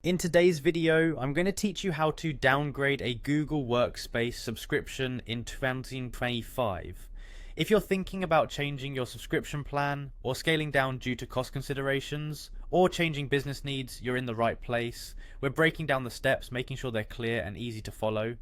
In today's video, I'm going to teach you how to downgrade a Google Workspace subscription in 2025. If you're thinking about changing your subscription plan, or scaling down due to cost considerations, or changing business needs, you're in the right place. We're breaking down the steps, making sure they're clear and easy to follow.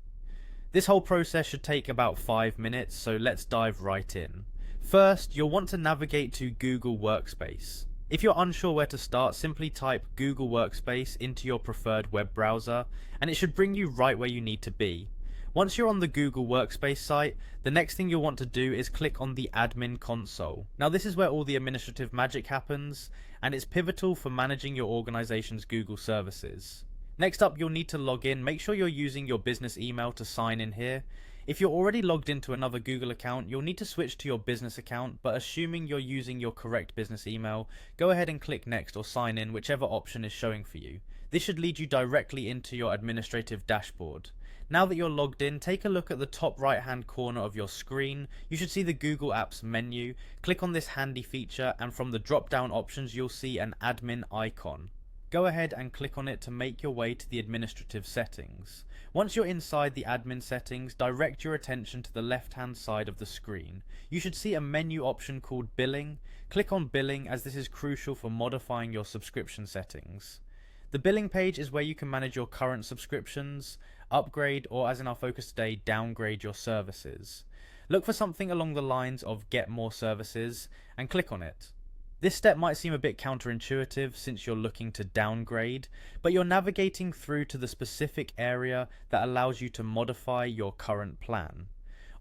This whole process should take about 5 minutes, so let's dive right in. First, you'll want to navigate to Google Workspace. If you're unsure where to start, simply type Google Workspace into your preferred web browser, and it should bring you right where you need to be. Once you're on the Google Workspace site, the next thing you'll want to do is click on the Admin Console. Now this is where all the administrative magic happens, and it's pivotal for managing your organization's Google services. Next up, you'll need to log in. Make sure you're using your business email to sign in here. If you're already logged into another Google account, you'll need to switch to your business account, but assuming you're using your correct business email, go ahead and click next or sign in, whichever option is showing for you. This should lead you directly into your administrative dashboard. Now that you're logged in, take a look at the top right hand corner of your screen. You should see the Google Apps menu. Click on this handy feature, and from the drop down options you'll see an admin icon. Go ahead and click on it to make your way to the administrative settings. Once you're inside the admin settings, direct your attention to the left hand side of the screen. You should see a menu option called Billing. Click on Billing, as this is crucial for modifying your subscription settings. The billing page is where you can manage your current subscriptions, upgrade, or as in our focus today, downgrade your services. Look for something along the lines of Get More Services and click on it. This step might seem a bit counterintuitive since you're looking to downgrade, but you're navigating through to the specific area that allows you to modify your current plan.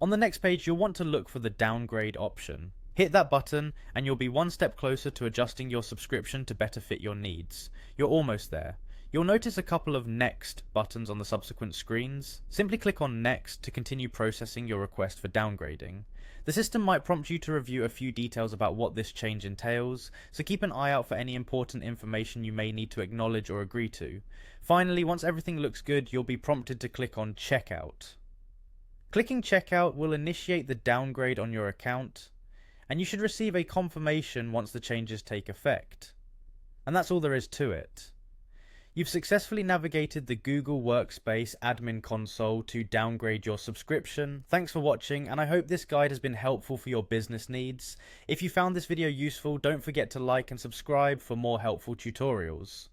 On the next page, you'll want to look for the downgrade option. Hit that button and you'll be one step closer to adjusting your subscription to better fit your needs. You're almost there. You'll notice a couple of Next buttons on the subsequent screens. Simply click on Next to continue processing your request for downgrading. The system might prompt you to review a few details about what this change entails, so keep an eye out for any important information you may need to acknowledge or agree to. Finally, once everything looks good, you'll be prompted to click on Checkout. Clicking Checkout will initiate the downgrade on your account, and you should receive a confirmation once the changes take effect. And that's all there is to it. You've successfully navigated the Google Workspace admin console to downgrade your subscription. Thanks for watching, and I hope this guide has been helpful for your business needs. If you found this video useful, don't forget to like and subscribe for more helpful tutorials.